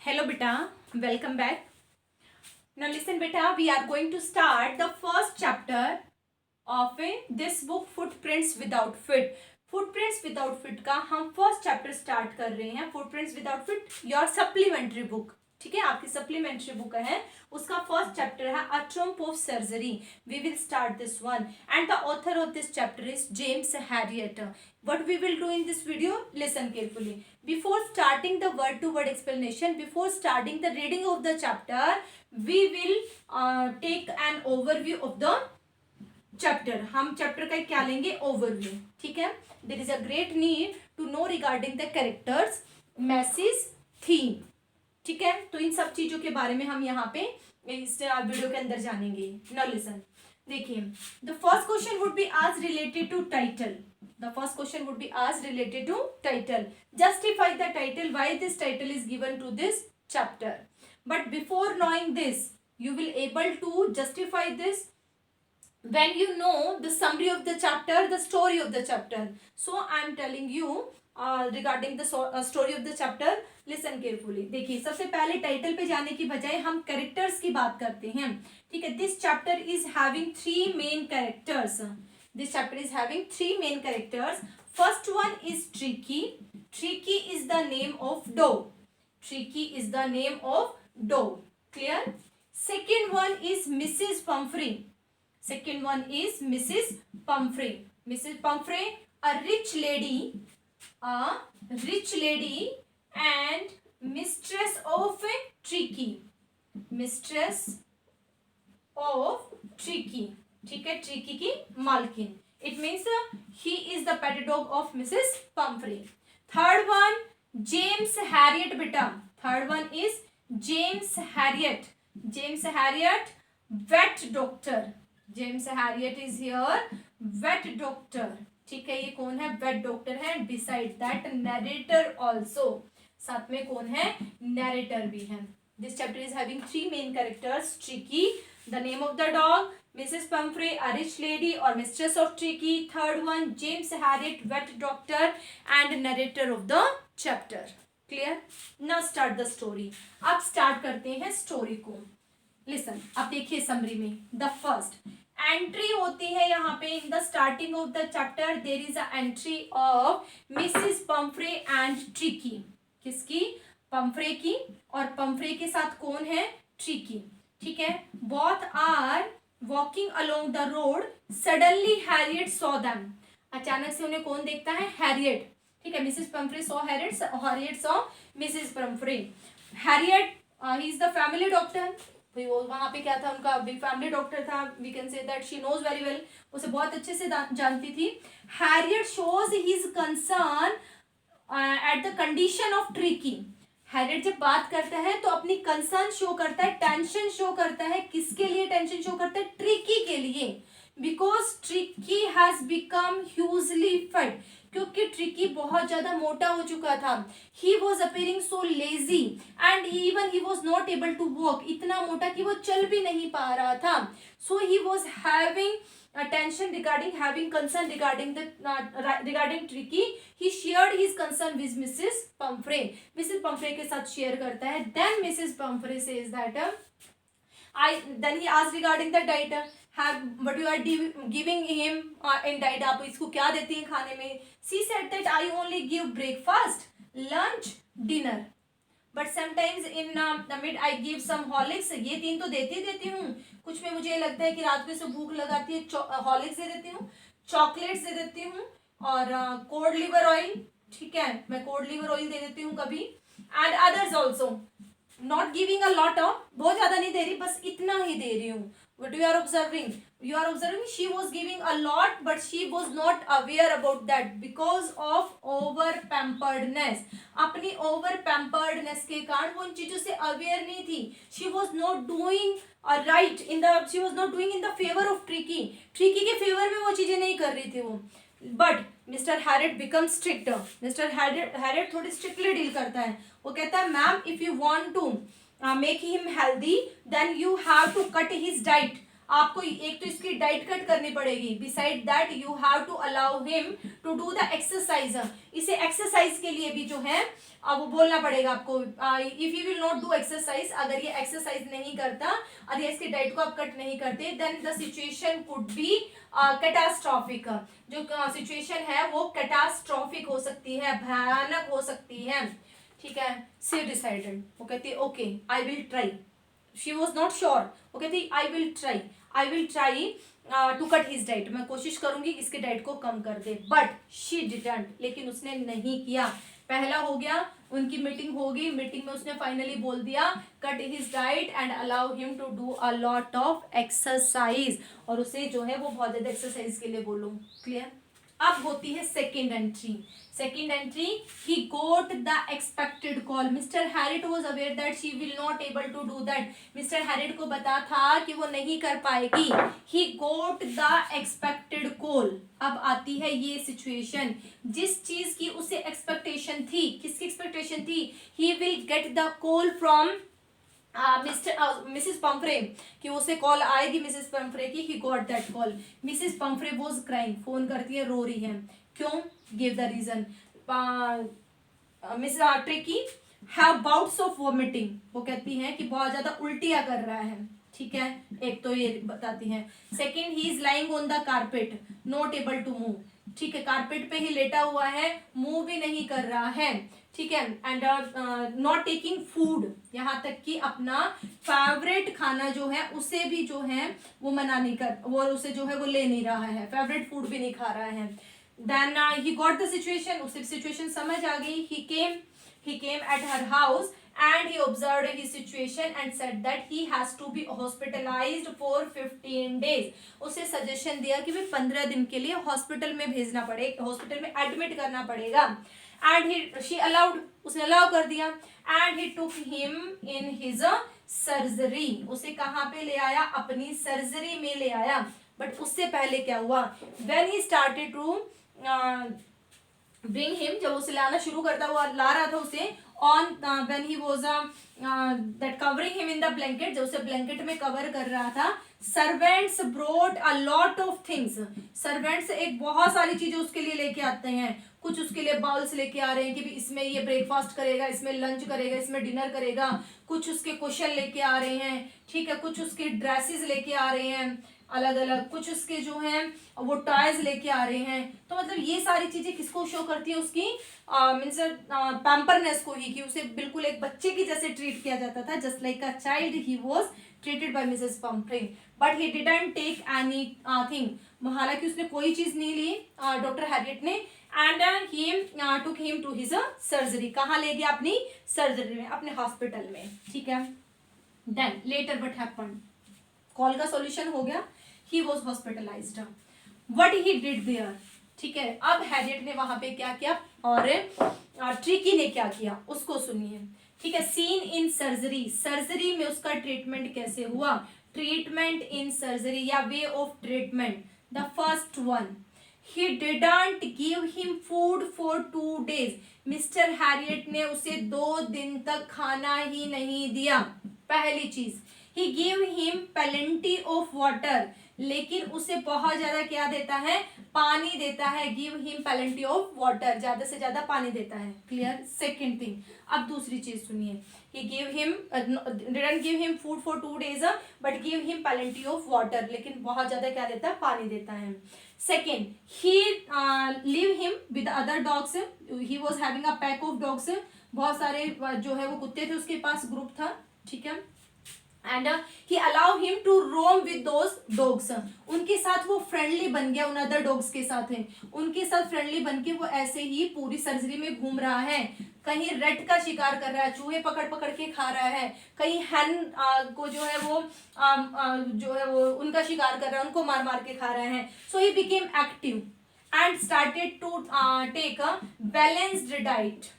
Hello beta, welcome back. Now listen beta, we are going to start the first chapter of this book Footprints Without Feet. Footprints Without Feet का हम first chapter start कर रहे हैं. Footprints Without Feet your supplementary book, ठीक है, आपकी supplementary book है, उसका फर्स्ट चैप्टर है a triumph of surgery. We will start this one and the author of this chapter is James Herriot. What we will do in this video, listen carefully. Before starting the word to word explanation, before starting the reading of the chapter, we will take an overview of the chapter. हम chapter का क्या लेंगे? Overview. ठीक है. There is a great need to know regarding the characters, message, theme. ठीक है, तो इन सब चीजों के बारे में हम यहाँ पे इस वीडियो के अंदर जानेंगे. Now listen. देखिए, the first question would be as related to title. The first question would be as related to title. Justify the title. Why this title is given to this chapter. But before knowing this, you will able to justify this when you know the summary of the chapter, the story of the chapter. So I am telling you regarding the story of the chapter. Listen carefully. देखिए, सबसे पहले title पे जाने की बजाय हम characters की बात करते हैं. ठीक है, this chapter is having 3 main characters. This chapter is having 3 main characters. First one is Tricky. Tricky is the name of dog. Tricky is the name of dog. Clear? Second one is Mrs. Pumphrey. Second one is Mrs. Pumphrey. Mrs. Pumphrey, a rich lady and mistress of Tricky. Mistress of Tricky. ठीक है, Tricki की मालकिन. It means he is the pet dog of Mrs Pumphrey. Third one James Herriot बेटा. Third one is James Herriot. James Herriot vet doctor. James Herriot is here vet doctor. ठीक है, ये कौन है? वेट डॉक्टर है. Beside that narrator also. साथ में कौन है? नरेटर भी है. This chapter is having 3 main characters. Tricki, the name of the dog, Mrs. Pumphrey, a rich lady or mistress of Tricky. Third one, James Harriet, vet doctor and narrator of the chapter. Clear? Now start the story. अब start करते हैं story को. Listen, अब देखिए summary में. The first entry होती है यहाँ पे in the starting of the chapter. There is a entry of Mrs Pomfrey and tricky. किसकी? पम्फ्रे की. और पम्फ्रे के साथ कौन है? ट्रिकी. ठीक है, both are walking along the road. Suddenly Harriet saw them. अचानक से उन्हें कौन देखता है? हैरियट. ठीक है, Mrs Pomfrey saw Harriet. Harriet saw Mrs Pomfrey. Harriet he is the family doctor. वो वहाँ पे क्या था? उनका फैमिली डॉक्टर था. We can say that she knows very well. उसे बहुत अच्छे से जानती थी. Harriet shows his concern at the condition of Tricky. Harriet जब बात करता है तो अपनी कंसर्न शो करता है, टेंशन शो करता है. किसके लिए टेंशन शो करता है? ट्रिकी के लिए. Because Tricky has become hugely fat. क्योंकि ट्रिकी बहुत ज्यादा मोटा हो चुका था. He was appearing so lazy and even he was not able to walk. इतना मोटा कि वो चल भी नहीं पा रहा था. So he was having attention regarding having concern regarding regarding Tricky. He shared his concern with Mrs. Pumphrey. Mrs. Pumphrey के साथ share करता है. Then Mrs. Pumphrey says that then he asked regarding the diet. What you are giving him in diet? आप इसको क्या देती हैं खाने में? She said that I only give breakfast, lunch, dinner. But sometimes in the mid I give some Horlicks. ये 3 तो देती हूँ. कुछ में मुझे लगता है कि रात को इसे भूख लगाती है, हॉर्लिक्स दे देती हूँ, चॉकलेट्स दे देती हूँ और कोड लिवर ऑयल. ठीक है, मैं कोड लिवर ऑयल दे देती हूँ कभी. And others also. Not giving a lot of. बहुत ज्यादा नहीं दे रही, बस इतना ही दे रही हूँ. What you are observing? You are observing she was giving a lot, but she was not aware about that because of over pamperedness. अपनी over pamperedness के कारण वो इन चीजों से aware नहीं थी. She was not doing right in the. She was not doing in the favor of Tricky. Tricky के favor में वो चीजें नहीं कर रही थी वो. But Mr. Harriet becomes stricter. Mr. Harriet थोड़ी strictly deal करता है. वो कहता है ma'am if you want to make him healthy then you have to cut his diet. आपको एक तो इसकी डाइट कट करनी पड़ेगी, beside that you have to allow him to do the exercise. इसे एक्सरसाइज के लिए भी जो है वो बोलना पड़ेगा आपको, if you will not do exercise, अगर ये एक्सरसाइज नहीं करता और इसकी डाइट को आप कट नहीं करते, then the situation could be catastrophic. जो सिचुएशन है वो कैटास्ट्रॉफिक हो सकती है, भयानक हो सकती है, ठीक है। शी डिसाइडेड, वो कहती okay I will try, she was not sure, वो कहती I will try to cut his diet, मैं कोशिश करूंगी इसके डाइट को कम कर दे, बट शी डिडंट, लेकिन उसने नहीं किया। पहला हो गया, उनकी मीटिंग हो गई, मीटिंग में उसने फाइनली बोल दिया cut his diet and allow him to do a lot of exercise, और उसे जो है वो बहुत ज्यादा एक्सरसाइज के लिए बोलो, क्लियर। अब होती है second entry. Second entry, he got the expected call. Mr. Harriet was aware that she will not able to do that. Mr. Harriet को पता था कि वो नहीं कर पाएगी. He got the expected call. अब आती है ये सिचुएशन जिस चीज की उसे एक्सपेक्टेशन थी, किसकी एक्सपेक्टेशन थी? He will get the call from Mrs Pumphrey, कि उसे कॉल आएगी मिसेस पंफ्रे की. He got that call. Mrs Pumphrey was crying, phone करती है, रो रही है. क्यों? Give the reason. Mrs Tricky have bouts of vomiting, वो कहती हैं कि बहुत ज्यादा उल्टियां कर रहा है, ठीक है, एक तो ये बताती हैं. Second, he is lying on the carpet not able to move, ठीक है, कारपेट पे ही लेटा हुआ है, मूव भी नहीं कर रहा है, ठीक है. एंड नॉट टेकिंग फूड, यहाँ तक कि अपना फेवरेट खाना जो है उसे भी जो है वो मना नहीं कर, वो उसे जो है वो ले नहीं रहा है, फेवरेट फूड भी नहीं खा रहा है. Then he got the situation, उसे सिचुएशन समझ आ गई. he came at her house and he observed his situation and said that he has to be hospitalized for 15 days. उसे सजेशन दिया कि वे 15 दिन के लिए हॉस्पिटल में भेजना पड़ेगा, हॉस्पिटल में एडमिट करना पड़ेगा. एंड she allowed, उसने अलाउ कर दिया. And he took him in his surgery, उसे कहाँ पे ले आया? अपनी सर्जरी में ले आया. बट उससे पहले क्या हुआ? when he started to bring him, जब उसे लाना शुरू करता हुआ ला रहा था उसे, on when he was that covering him in the blanket, जब उसे ब्लैंकेट में कवर कर रहा था, servants brought a lot of things. servants एक बहुत सारी चीजें उसके लिए लेके आते हैं. कुछ उसके लिए बाउल्स लेके आ रहे हैं कि भी इसमें ये ब्रेकफास्ट करेगा, इसमें लंच करेगा, इसमें डिनर करेगा. कुछ उसके क्वेश्चन लेके आ रहे हैं, ठीक है, कुछ उसके ड्रेसेस लेके आ रहे हैं अलग अलग, कुछ उसके जो हैं वो टॉयज लेके आ रहे हैं. तो मतलब ये सारी चीजें किसको शो करती है? उसकी मीन्स पैम्परनेस को ही, कि उसे बिल्कुल एक बच्चे की जैसे ट्रीट किया जाता था. Just like a child he was treated by Mrs Pumphrey. But he didn't take anything, हालांकि उसने कोई चीज नहीं ली डॉक्टर हैरियट ने. And he took him to his surgery, कहाँ ले गया? अपनी सर्जरी में, अपने हॉस्पिटल में, ठीक है. Then later what happened, call का सॉल्यूशन हो गया. He was hospitalized. What he did there, ठीक है. अब हैरियट ने वहां पे क्या किया और ट्रिकी ने क्या किया उसको सुनिए, ठीक है. सीन इन सर्जरी, सर्जरी में उसका ट्रीटमेंट कैसे हुआ? ट्रीटमेंट इन सर्जरी या वे of treatment. The first one, he didn't give him food for 2 days. Mister Herriot ने उसे 2 दिन तक खाना ही नहीं दिया. पहली चीज, he gave him plenty of water, लेकिन उसे बहुत ज्यादा क्या देता है? पानी देता है. Give him plenty of water, ज्यादा से ज्यादा पानी देता है, क्लियर. सेकेंड थिंग, अब दूसरी चीज सुनिए. he gave him didn't give him food for 2 days but give him plenty of water, लेकिन बहुत ज्यादा क्या देता है? पानी देता है. Second, he leave him with other dogs. he was having a pack of dogs, बहुत सारे जो है वो कुत्ते थे उसके पास, ग्रुप था, ठीक है. And he allow him to roam with those dogs. उनके साथ वो फ्रेंडली बन गया, उन अदर डॉग्स के साथ है, उनके साथ फ्रेंडली बन के वो ऐसे ही पूरी सर्जरी में घूम रहा है. कहीं रेट का शिकार कर रहा है, चूहे पकड़ पकड़ के खा रहा है, कहीं हैन को जो है वो जो है वो उनका शिकार कर रहा है, उनको मार मार के खा रहा है. So he became active and started to take a balanced diet.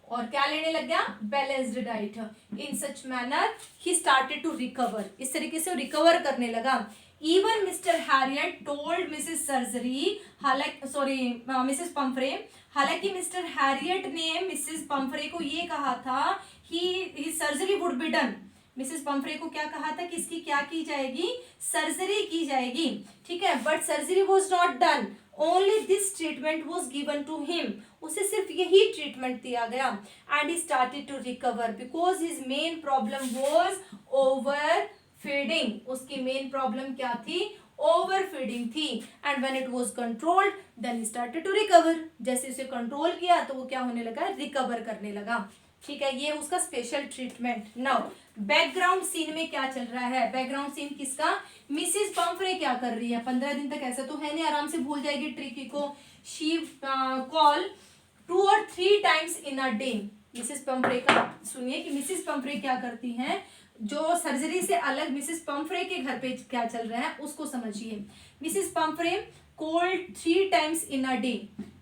और क्या लेने लग गया? Balanced diet. In such manner he started to recover, इस तरीके से रिकवर करने लगा. Even Mr Herriot told Mrs surgery, हालांकि सॉरी मिसेस पंफ्रे, हालांकि मिस्टर हैरियट ने मिसेस पंफ्रे को ये कहा था he surgery would be done, Mrs Pumphrey को क्या कहा था कि इसकी क्या की जाएगी, सर्जरी की जाएगी, ठीक है, but surgery was not done, only this treatment was given to him, उसे सिर्फ यही ट्रीटमेंट दिया गया, and he started to recover because his main problem was over feeding, उसकी मेन प्रॉब्लम क्या थी, ओवर फीडिंग थी, and when it was controlled then he started to recover, जैसे उसे कंट्रोल किया तो वो क्या होने लगा, रिकवर करने लगा, ठीक है, ये उसका special treatment. Now background scene में क्या चल रहा है, बैकग्राउंड सीन किसका, मिसेस पंफ्रे क्या कर रही है, 15 दिन तक ऐसा तो है नहीं, आराम से भूल जाएगी ट्रिकी को, she call 2 or 3 times in a day, Mrs Pumphrey का सुनिए कि मिसेस पंफ्रे क्या करती हैं, जो सर्जरी से अलग मिसेस पंफ्रे के घर पे क्या चल रहा है उसको समझिए। Mrs Pomfrey called 3 times in a day,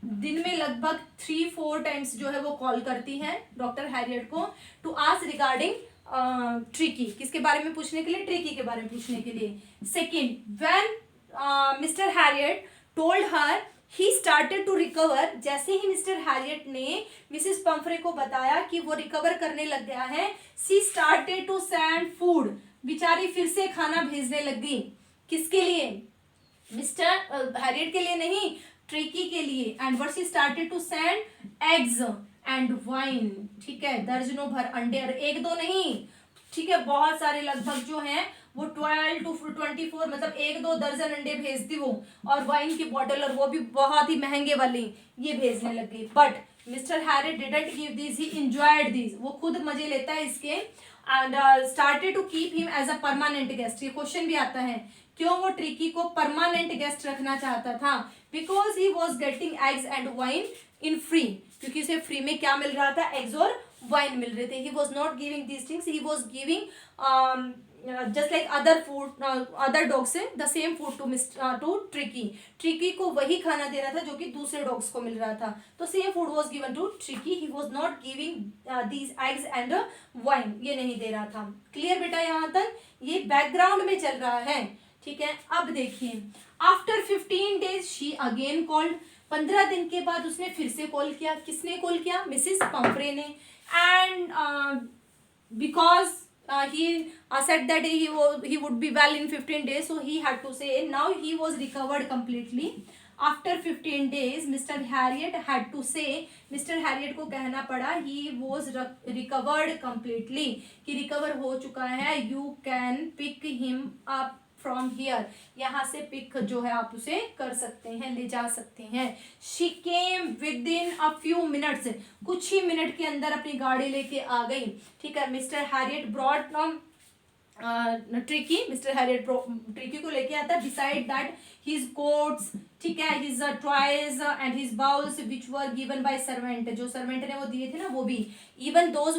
दिन में लगभग 3-4 टाइम्स जो है वो कॉल करती हैं डॉक्टर हैरियट को, टू आस्क रिगार्डिंग ट्रिकी, किसके बारे में पूछने के लिए, ट्रिकी के बारे में पूछने के लिए। Second, when Mr Herriot told her he started to recover, जैसे ही मिस्टर हैरियट ने मिसेस पंफ्रे को बताया कि वो रिकवर करने लग गया है, she started to send food, बेचारी फिर से खाना भेजने लग गई, किसके लिए, मिस्टर हैरियट के लिए नहीं, ट्रिकी के लिए, and what she started to send eggs and wine, ठीक है, दर्जनों भर अंडे, और एक दो नहीं, ठीक है, बहुत सारे, लगभग जो हैं वो 12 to 24, मतलब 1-2 दर्जन अंडे भेजती वो, और वाइन की बॉटल, और वो भी बहुत ही महंगे वाली, ये भेजने लग गई, but Mr Herriot didn't give this, he enjoyed this, वो खुद मजे लेता है इसके, and started to keep him as a permanent guest, ये क्वेश्चन भी आता है, क्यों वो ट्रिकी को परमानेंट गेस्ट रखना चाहता था, because he was getting eggs and wine in free, क्योंकि उसे फ्री में क्या मिल रहा था, एग्स और वाइन मिल रहे थे, ही was not giving these things, he was giving just like other food, other dogs से the same food to tricky को वही खाना दे रहा था जो कि दूसरे डॉग्स को मिल रहा था, तो same food was given to Tricky, he was not giving these eggs and wine, ये नहीं दे रहा था। क्लियर बेटा, यहाँ तक ये बैकग्राउंड में चल रहा है, ठीक है। अब देखिए, after 15 days she again called, 15 दिन के बाद उसने फिर से कॉल किया, किसने कॉल किया, मिसेस पंफ्रे ने, and because he said that he would be well in 15 days, so he had to say now he was recovered completely. After 15 days Mr. Harriet had to say, Mr. Harriet को कहना पड़ा he was recovered completely, कि recover हो चुका है, you can pick him up from here, यहाँ से pick जो है आप उसे कर सकते हैं, ले जा सकते हैं। She came with in a few minutes, कुछ ही मिनट के अंदर अपनी गाड़ी लेके आ गई, ठीक है। Mister Harriet brought tricky, mister Harriet tricky को लेके आता है, बिसाइड दैट हिज कोट्स, ठीक है, his toys and his bowls which were given by servant, जो सर्वेंट ने वो दिए थे ना वो भी, even those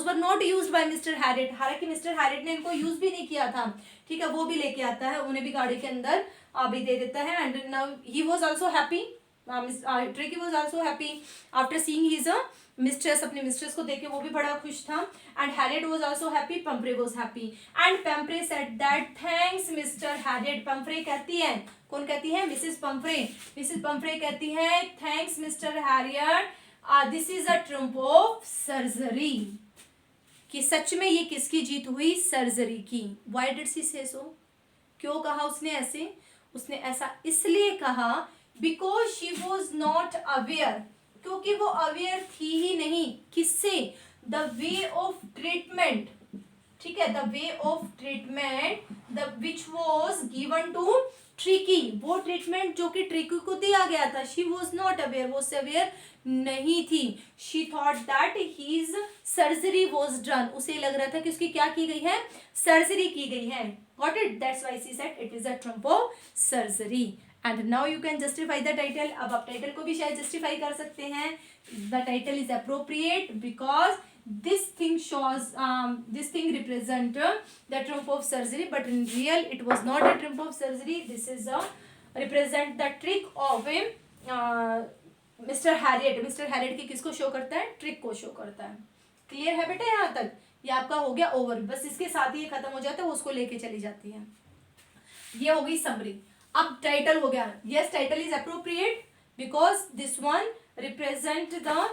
were not used by Mr Harriet, हालांकि मिस्टर हैरियट ने इनको यूज भी नहीं किया था, ठीक है, वो भी लेके आता है, उन्हें भी गाड़ी के अंदर भी दे देता है, and now he was also happy, tricky was also happy after seeing his mistress, अपनी मिस्ट्रेस को देख के वो भी बड़ा खुश था, and Harriet was also happy, Pomfrey was happy, and Pomfrey said that thanks mister Harriet, Pomfrey कहती है, कौन कहती है, मिसेस पंफ्रे, मिसेस पंफ्रे कहती है thanks mister Harriet, this is a triumph of surgery, कि सच में ये किसकी जीत हुई, सर्जरी की। व्हाई डिड शी से सो, क्यों कहा उसने ऐसे, उसने ऐसा इसलिए कहा because she was not aware, क्योंकि वो अवेयर थी ही नहीं, किससे, द वे ऑफ ट्रीटमेंट, ठीक है, the way of treatment the which was given to Tricky, वो ट्रीटमेंट जो कि ट्रिकी को दिया गया था, शी वॉज नॉट अवेयर, वो अवेयर नहीं थी, she thought that his surgery was done, उसे लग रहा था कि उसकी क्या की गई है, सर्जरी की गई है, got it, that's why she said it is a triumph of surgery, and now you can justify the title, अब आप टाइटल को भी शायद जस्टिफाई कर सकते हैं, the title is appropriate because this thing represent the trump of surgery, but in real it was not a trump of surgery, this is represent the trick of Mr. Harriet, Mr. Harriet की किसको show करता है, trick को show करता है। Clear है बेटा, यहाँ तक ये आपका हो गया ओवर, बस इसके साथ ही ये खत्म हो जाता है, वो उसको लेके चली जाती है, ये हो गई समरी। अब टाइटल हो गया, yes title is appropriate because this one represent the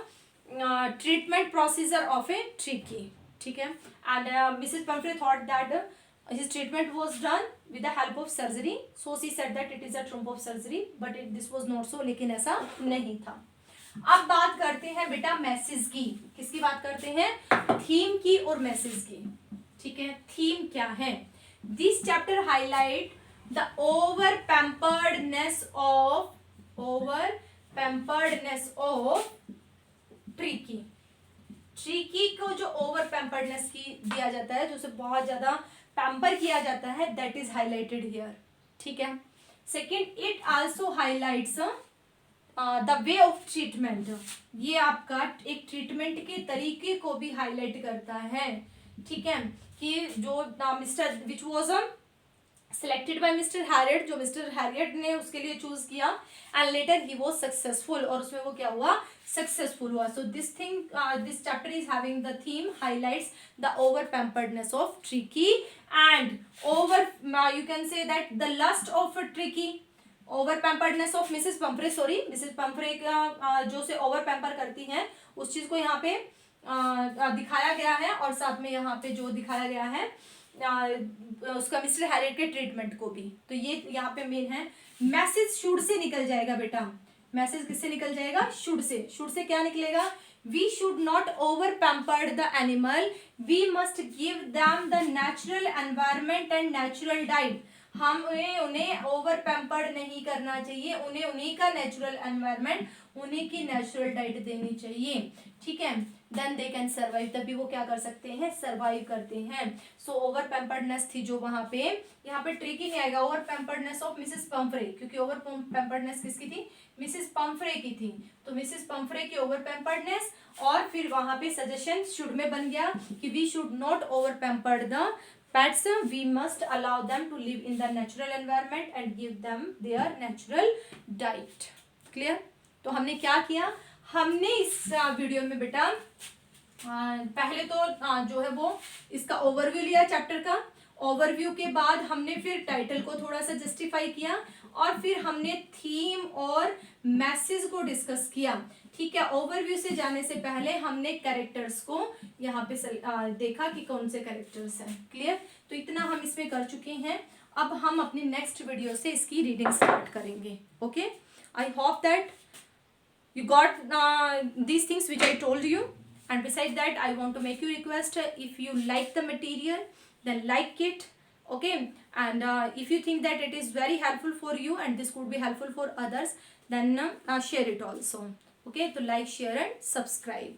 treatment procedure of A tricky, ठीक है. And Mrs. Pumphrey thought that his treatment was done with the help of surgery, so she said that it is a trump of surgery, but this was not so. लेकिन ऐसा नहीं था. अब बात करते हैं बेटा मैसेज की. किसकी बात करते हैं? थीम की और मैसेज की. ठीक है. थीम क्या है? This chapter highlight the over pamperedness of Tricki. Tricki को जो ओवर पैम्पर्डनेस की दिया जाता है, जो उसे बहुत ज्यादा पैम्पर किया जाता है, दैट इज हाईलाइटेड हियर. ठीक है. Second, it also highlights the way of treatment. ये आपका एक ट्रीटमेंट के तरीके को भी हाईलाइट करता है. ठीक है. कि जो Mr which was selected by Mr Herriot, जो मिस्टर हैरियट ने उसके लिए चूज किया, and later he was successful, और उसमें वो क्या हुआ? सक्सेसफुल हुआ. So this this chapter is having the theme highlights the over pamperedness of Tricki and over you can say that the lust of Tricki, over pamperedness of Mrs Pumphrey. Sorry, Mrs Pumphrey का जो से over pamper करती हैं, उस चीज को यहाँ पे दिखाया गया है, और साथ में यहाँ पे जो दिखाया गया है उसका मिस्टर हैरियट के ट्रीटमेंट को भी. तो ये यहाँ पे मेन है. मैसेज शुड से निकल जाएगा बेटा. मैसेज किससे निकल जाएगा? Should say. शुड से क्या निकलेगा? We should not over pampered the animal, we must give them the natural environment and natural diet. हमें उन्हें ओवर पैम्पर्ड नहीं करना चाहिए, उन्हें उन्हीं का नेचुरल एनवायरमेंट, उन्हीं की नेचुरल डाइट देनी चाहिए. ठीक है. Then they can survive. तभी वो क्या कर सकते हैं? सर्वाइव करते हैं. सो ओवर पैम्पर्डनेस थी जो वहां पे, यहाँ पे ट्रिकी नहीं आएगा. Over pamperedness of Mrs Pomfrey, क्योंकि ओवर पैम्पर्डनेस किसकी थी? मिसेस पंफ्रे की थी. तो मिसेस पंफ्रे की ओवर पैम्पर्डनेस, और फिर वहां पे सजेशन शुड में बन गया कि we should not over pampered the pets, we must allow them to live in the natural environment and give them their natural diet. Clear? तो हमने क्या किया? हमने इस वीडियो में बेटा पहले तो जो है वो इसका ओवरव्यू लिया चैप्टर का. ओवरव्यू के बाद हमने फिर टाइटल को थोड़ा सा जस्टिफाई किया, और फिर हमने थीम और मैसेज को डिस्कस किया. ठीक है. ओवरव्यू से जाने से पहले हमने कैरेक्टर्स को यहाँ पे देखा कि कौन से कैरेक्टर्स हैं. क्लियर? तो इतना हम इसमें कर चुके हैं. अब हम अपनी नेक्स्ट वीडियो से इसकी रीडिंग स्टार्ट करेंगे. Okay. I hope that you got these things which I told you, and besides that I want to make you request, if you like the material then like it. Okay. And if you think that it is very helpful for you and this could be helpful for others, then share it also. Okay. So like, share and subscribe.